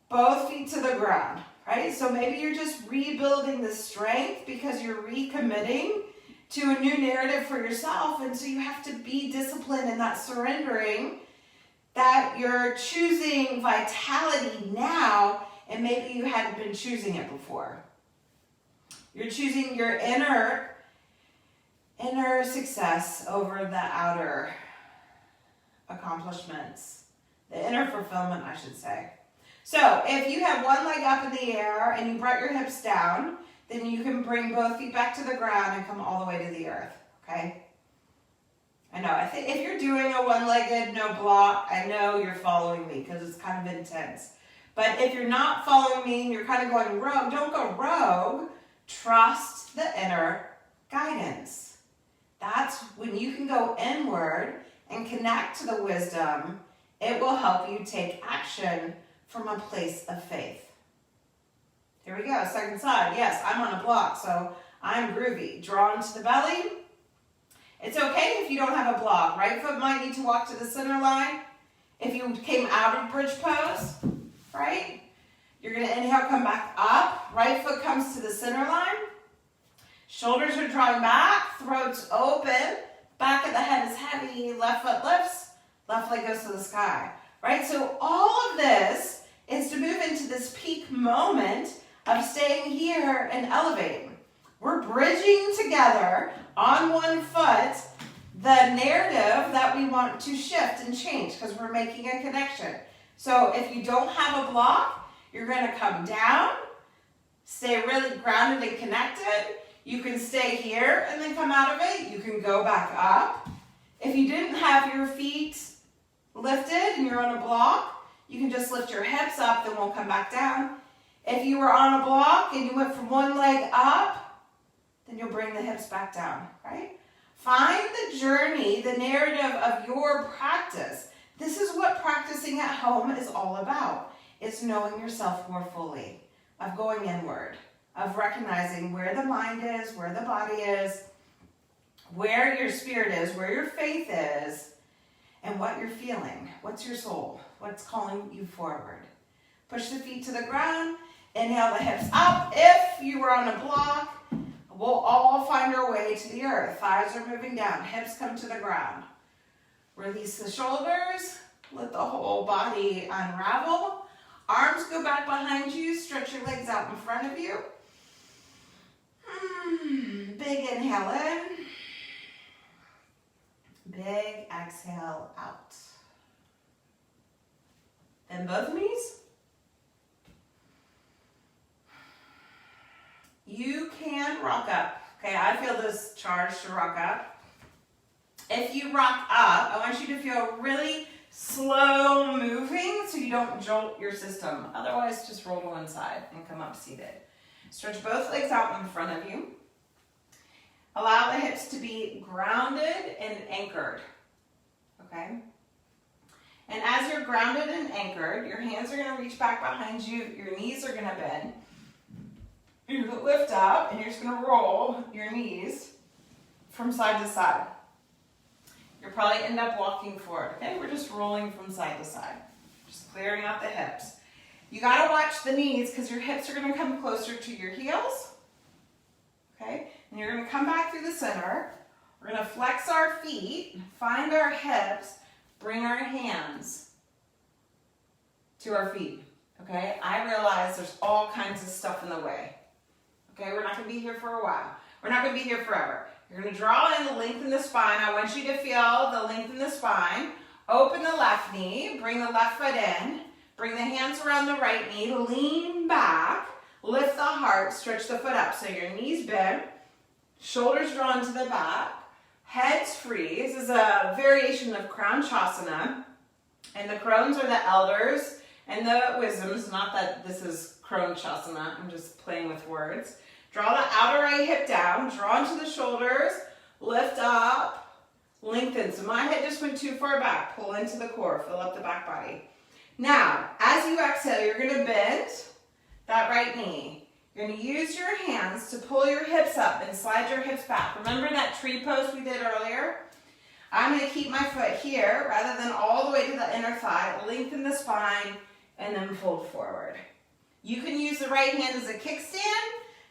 B: Both feet to the ground, right? So maybe you're just rebuilding the strength because you're recommitting to a new narrative for yourself, and so you have to be disciplined in that surrendering, that you're choosing vitality now, and maybe you hadn't been choosing it before. You're choosing your inner success over the outer accomplishments, the inner fulfillment, I should say. So if you have one leg up in the air and you brought your hips down, then you can bring both feet back to the ground and come all the way to the earth, okay? I know, I think if you're doing a one-legged, no block, I know you're following me because it's kind of intense. But if you're not following me and you're kind of going rogue, don't go rogue. Trust the inner guidance. That's when you can go inward and connect to the wisdom. It will help you take action from a place of faith. Here we go, second side. Yes, I'm on a block, so I'm groovy. Draw into the belly. It's okay if you don't have a block. Right foot might need to walk to the center line. If you came out of bridge pose, right? You're going to inhale, come back up. Right foot comes to the center line. Shoulders are drawing back. Throat's open. Back of the head is heavy. Left foot lifts. Left leg goes to the sky. Right? So all of this is to move into this peak moment of staying here and elevating. We're bridging together on one foot the narrative that we want to shift and change because we're making a connection. So if you don't have a block, you're going to come down, stay really grounded and connected. You can stay here and then come out of it. You can go back up. If you didn't have your feet lifted and you're on a block, you can just lift your hips up, then we'll come back down. If you were on a block and you went from one leg up, then you'll bring the hips back down, right? Find the journey, the narrative of your practice. This is what practicing at home is all about. It's knowing yourself more fully, of going inward, of recognizing where the mind is, where the body is, where your spirit is, where your faith is, and what you're feeling. What's your soul? What's calling you forward? Push the feet to the ground. Inhale the hips up. If you were on a block, we'll all find our way to the earth. Thighs are moving down. Hips come to the ground. Release the shoulders. Let the whole body unravel. Arms go back behind you. Stretch your legs out in front of you. Big inhale in. Big exhale out. Then both knees. You can rock up. Okay, I feel this charge to rock up. If you rock up, I want you to feel really slow moving so you don't jolt your system. Otherwise, just roll to one side and come up seated. Stretch both legs out in front of you. Allow the hips to be grounded and anchored. Okay? And as you're grounded and anchored, your hands are going to reach back behind you. Your knees are going to bend. You're going to lift up, and you're just going to roll your knees from side to side. You'll probably end up walking forward. Okay, we're just rolling from side to side. Just clearing out the hips. You got to watch the knees because your hips are going to come closer to your heels. Okay, and you're going to come back through the center. We're going to flex our feet, find our hips, bring our hands to our feet. Okay, I realize there's all kinds of stuff in the way. Okay, we're not going to be here for a while. We're not going to be here forever. You're going to draw in the length in the spine. I want you to feel the length in the spine. Open the left knee. Bring the left foot in. Bring the hands around the right knee. Lean back. Lift the heart. Stretch the foot up. So your knees bend. Shoulders drawn to the back. Head's free. This is a variation of Kronchasana. And the Krones are the elders and the wisdoms. Not that this is Kronchasana. I'm just playing with words. Draw the outer right hip down, draw into the shoulders, lift up, lengthen. So my head just went too far back. Pull into the core, fill up the back body. Now, as you exhale, you're going to bend that right knee. You're going to use your hands to pull your hips up and slide your hips back. Remember that tree pose we did earlier? I'm going to keep my foot here rather than all the way to the inner thigh. Lengthen the spine and then fold forward. You can use the right hand as a kickstand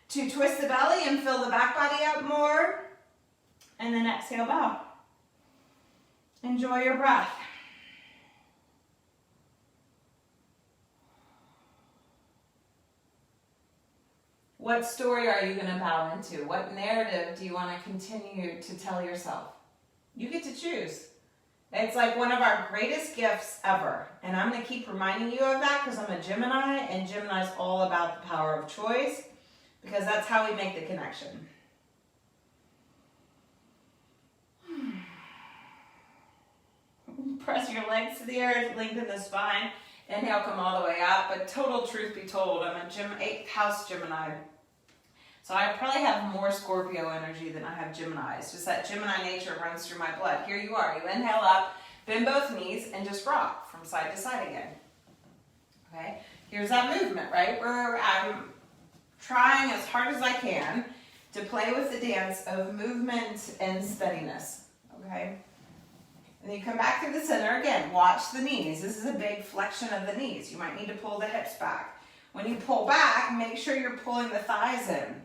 B: to twist the belly and fill the back body up more. And then exhale, bow. Enjoy your breath. What story are you going to bow into? What narrative do you want to continue to tell yourself? You get to choose. It's like one of our greatest gifts ever. And I'm going to keep reminding you of that because I'm a Gemini, and Gemini is all about the power of choice. Because that's how we make the connection. Press your legs to the earth, lengthen the spine. Inhale, come all the way up. But total truth be told, I'm a 8th house Gemini. So I probably have more Scorpio energy than I have Gemini. It's just that Gemini nature runs through my blood. Here you are. You inhale up, bend both knees, and just rock from side to side again. Okay? Here's that movement, right? Where I'm trying as hard as I can to play with the dance of movement and steadiness, okay? And then you come back through the center. Again, watch the knees. This is a big flexion of the knees. You might need to pull the hips back. When you pull back, make sure you're pulling the thighs in.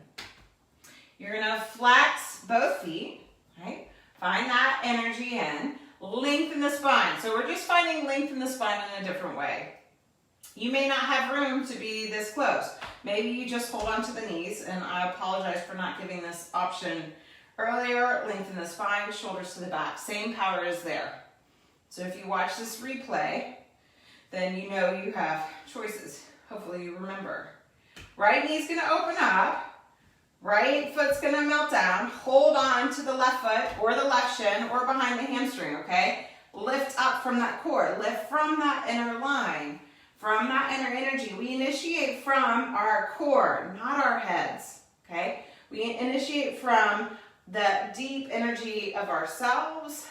B: You're going to flex both feet, right? Find that energy in. Lengthen the spine. So we're just finding length in the spine in a different way. You may not have room to be this close. Maybe you just hold on to the knees, and I apologize for not giving this option earlier. Lengthen the spine, shoulders to the back. Same power is there. So if you watch this replay, then you know you have choices. Hopefully you remember. Right knee's going to open up. Right foot's going to melt down. Hold on to the left foot or the left shin or behind the hamstring, okay? Lift up from that core. Lift from that inner line. From that inner energy. We initiate from our core, not our heads, okay? We initiate from the deep energy of ourselves.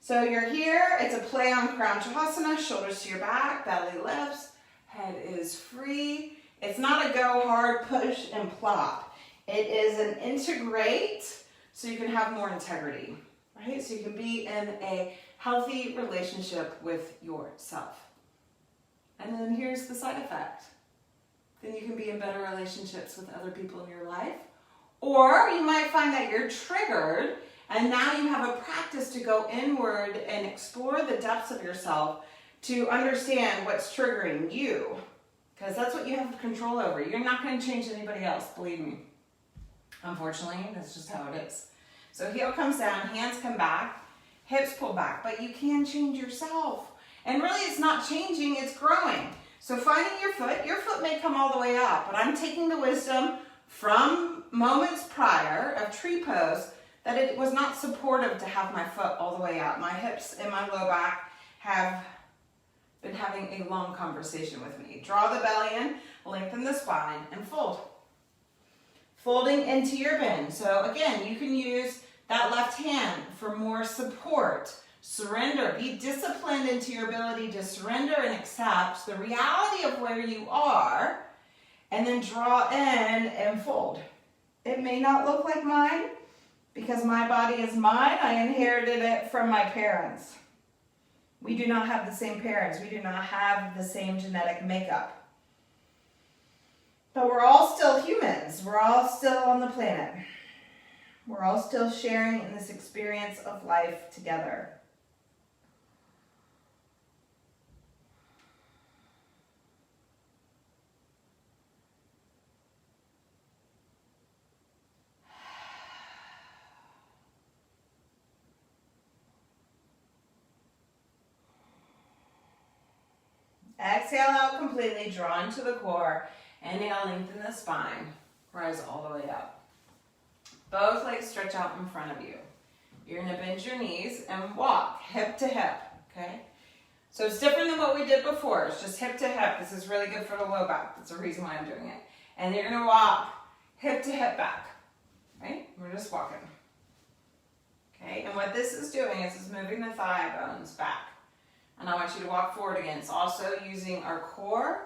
B: So you're here, it's a play on Kronchasana, shoulders to your back, belly lifts, head is free. It's not a go hard, push, and plop. It is an integrate so you can have more integrity, right? So you can be in a healthy relationship with yourself. And then here's the side effect. Then you can be in better relationships with other people in your life. Or you might find that you're triggered and now you have a practice to go inward and explore the depths of yourself to understand what's triggering you. Because that's what you have control over. You're not going to change anybody else, believe me.
A: Unfortunately, that's just how it is. So heel comes down, hands come back, hips pull back, but you can change yourself. And really it's not changing, it's growing. So finding your foot may come all the way up, but I'm taking the wisdom from moments prior of tree pose that it was not supportive to have my foot all the way up. My hips and my low back have been having a long conversation with me. Draw the belly in, lengthen the spine, and fold. Folding into your bend. So again, you can use that left hand for more support. Surrender. Be disciplined into your ability to surrender and accept the reality of where you are, and then draw in and fold. It may not look like mine because my body is mine. I inherited it from my parents. We do not have the same parents. We do not have the same genetic makeup. But we're all still humans. We're all still on the planet. We're all still sharing in this experience of life together. Exhale out completely, draw into the core. Inhale, lengthen the spine. Rise all the way up. Both legs stretch out in front of you. You're gonna bend your knees and walk hip to hip, okay? So it's different than what we did before. It's just hip to hip. This is really good for the low back. That's the reason why I'm doing it. And you're gonna walk hip to hip back, right? We're just walking. Okay, and what this is doing is moving the thigh bones back. And I want you to walk forward again. It's also using our core.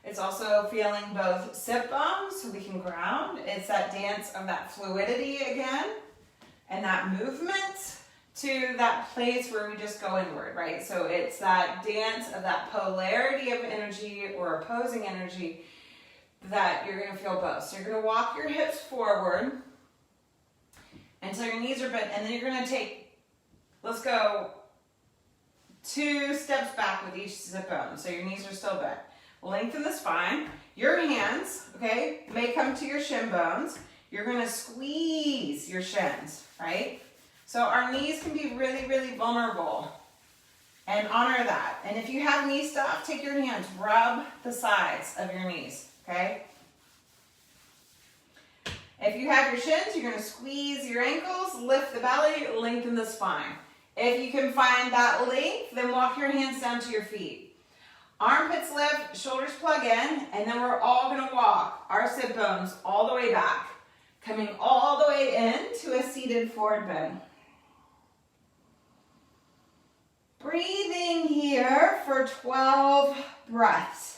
A: It's also feeling both sit bones so we can ground. It's that dance of that fluidity again and that movement to that place where we just go inward, right? So it's that dance of that polarity of energy or opposing energy that you're gonna feel both. So you're gonna walk your hips forward until your knees are bent, and then you're gonna take, let's go 2 steps back with each sit bone. So your knees are still bent. Lengthen the spine. Your hands, okay, may come to your shin bones. You're gonna squeeze your shins, right? So our knees can be really, really vulnerable, and honor that. And if you have knee stuff, take your hands, rub the sides of your knees, okay? If you have your shins, you're gonna squeeze your ankles, lift the belly, lengthen the spine. If you can find that length, then walk your hands down to your feet. Armpits lift, shoulders plug in, and then we're all gonna walk our sit bones all the way back, coming all the way in to a seated forward bend. Breathing here for 12 breaths.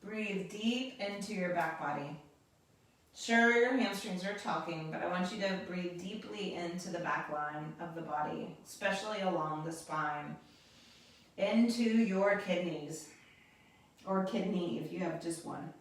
A: Breathe deep into your back body. Sure, your hamstrings are talking, but I want you to breathe deeply into the back line of the body, especially along the spine, into your kidneys, or kidney if you have just one.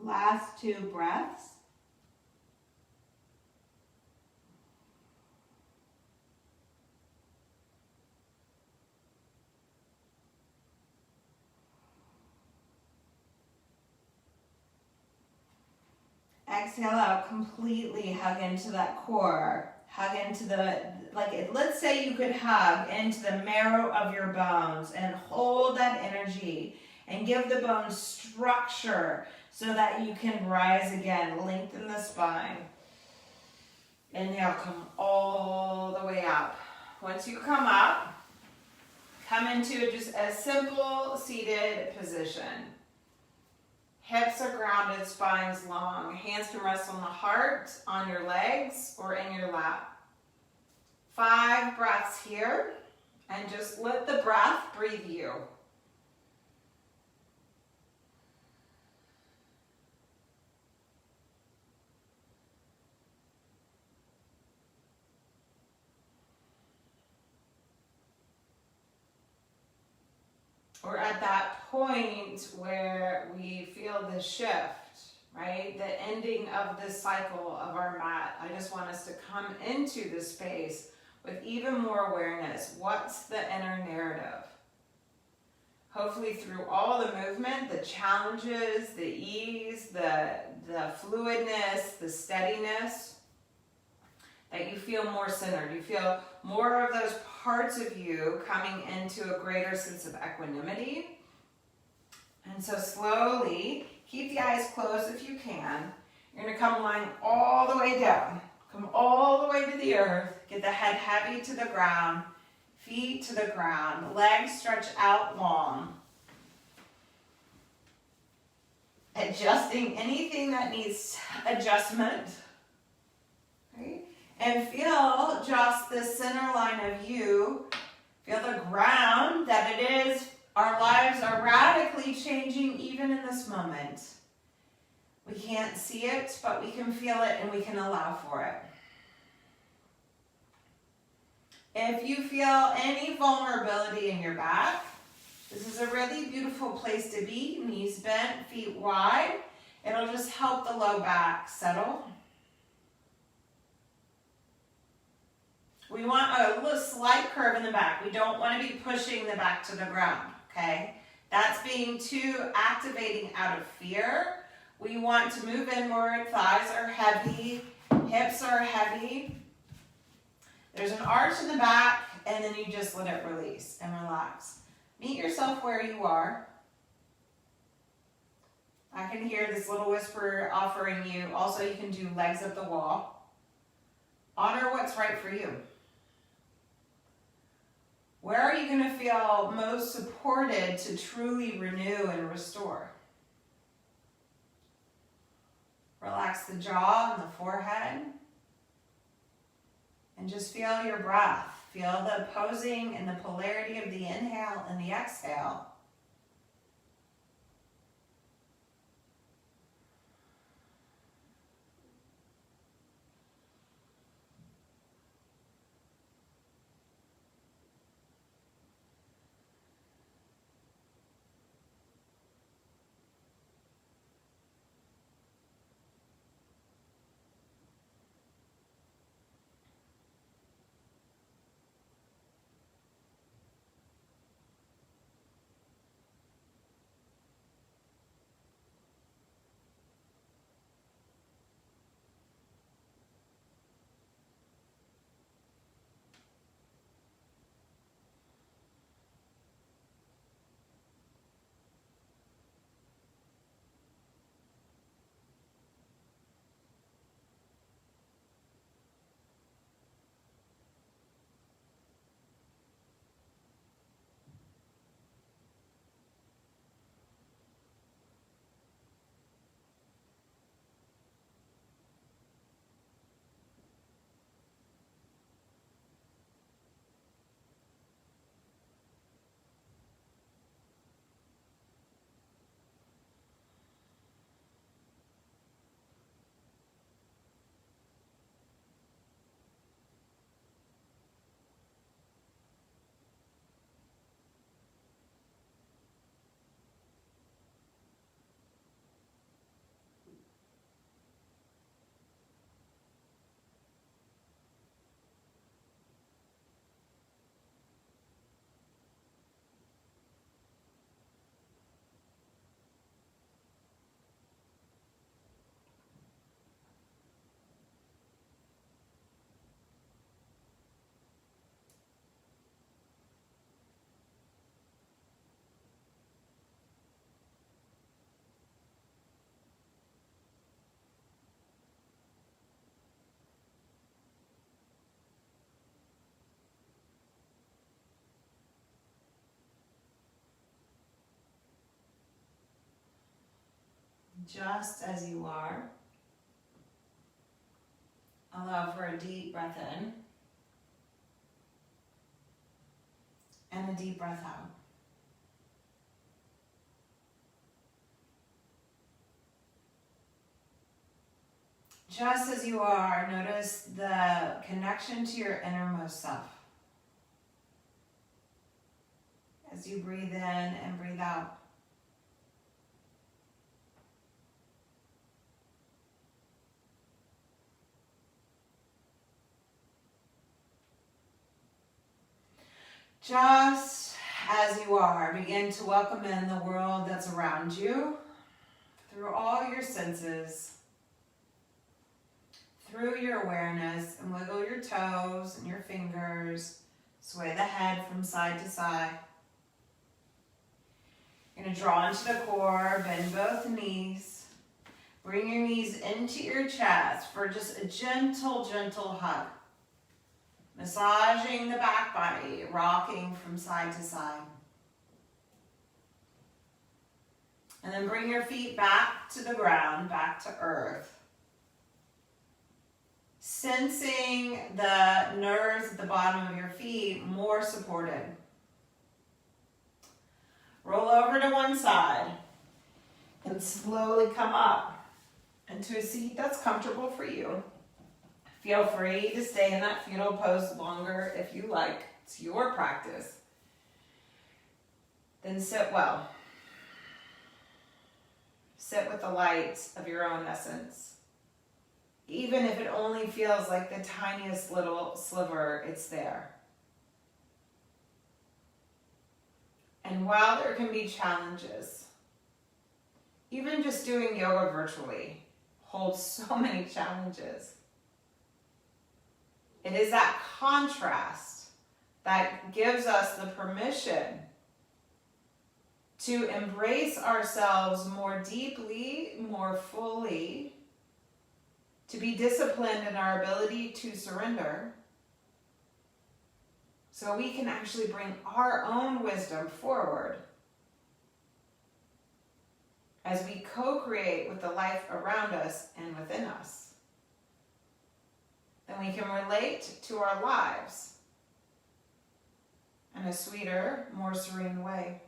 A: Last 2 breaths.
B: exhale out, completely hug into that core. Hug into let's say you could hug into the marrow of your bones and hold that energy and give the bones structure so that you can rise again. Lengthen the spine. Inhale, come all the way up. Once you come up, come into just a simple seated position. Hips are grounded, spine's long. Hands can rest on the heart, on your legs, or in your lap. 5 breaths here, and just let the breath breathe you. We're at that point where we feel the shift, right? The ending of this cycle of our mat. I just want us to come into this space with even more awareness. What's the inner narrative? Hopefully through all the movement, the challenges, the ease, the fluidness, the steadiness, that you feel more centered. You feel more of those parts of you coming into a greater sense of equanimity. And so slowly, keep the eyes closed if you can. You're going to come lying all the way down. Come all the way to the earth. Get the head heavy to the ground. Feet to the ground. Legs stretch out long. Adjusting anything that needs adjustment. Right? And feel just the center line of you. Feel the ground that it is. Our lives are radically changing even in this moment. We can't see it, but we can feel it and we can allow for it. If you feel any vulnerability in your back, this is a really beautiful place to be. Knees bent, feet wide. It'll just help the low back settle. We want a little slight curve in the back. We don't want to be pushing the back to the ground, okay? That's being too activating out of fear. We want to move inward. Thighs are heavy. Hips are heavy. There's an arch in the back, and then you just let it release and relax. Meet yourself where you are. I can hear this little whisper offering you. Also, you can do legs up the wall. Honor what's right for you. Where are you going to feel most supported to truly renew and restore? Relax the jaw and the forehead. And just feel your breath. Feel the posing and the polarity of the inhale and the exhale. just as you are. Allow for a deep breath in and a deep breath out. Just as you are, notice the connection to your innermost self. As you breathe in and breathe out. Just as you are, begin to welcome in the world that's around you through all your senses, through your awareness, and wiggle your toes and your fingers, sway the head from side to side. You're going to draw into the core, bend both knees, bring your knees into your chest for just a gentle, gentle hug. Massaging the back body, rocking from side to side. And then bring your feet back to the ground, back to earth. Sensing the nerves at the bottom of your feet more supported. Roll over to one side and slowly come up into a seat that's comfortable for you. Feel free to stay in that fetal pose longer if you like. It's your practice. Then sit well. Sit with the light of your own essence. Even if it only feels like the tiniest little sliver, it's there. And while there can be challenges, even just doing yoga virtually holds so many challenges. It is that contrast that gives us the permission to embrace ourselves more deeply, more fully, to be disciplined in our ability to surrender, so we can actually bring our own wisdom forward as we co-create with the life around us and within us. Then we can relate to our lives in a sweeter, more serene way.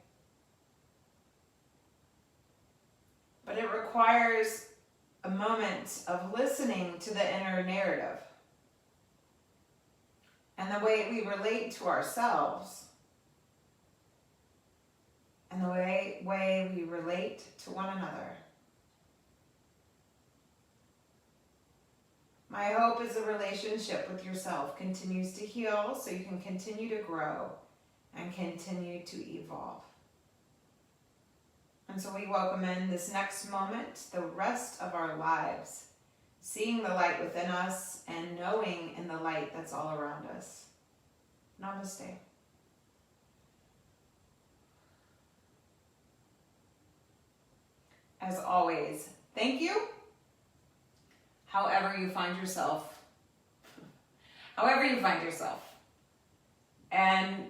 B: But it requires a moment of listening to the inner narrative and the way we relate to ourselves and the way we relate to one another. My hope is the relationship with yourself continues to heal so you can continue to grow and continue to evolve. And so we welcome in this next moment, the rest of our lives, seeing the light within us and knowing in the light that's all around us. Namaste. As always, thank you. However you find yourself. And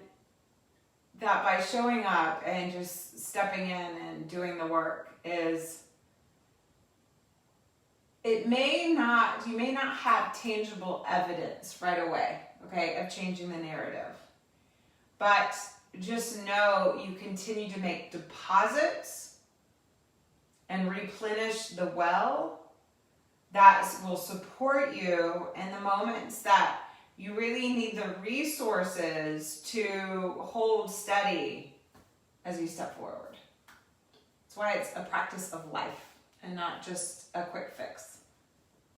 B: that by showing up and just stepping in and doing the work you may not have tangible evidence right away, okay, of changing the narrative. But just know you continue to make deposits and replenish the well that will support you in the moments that you really need the resources to hold steady as you step forward. That's why it's a practice of life and not just a quick fix.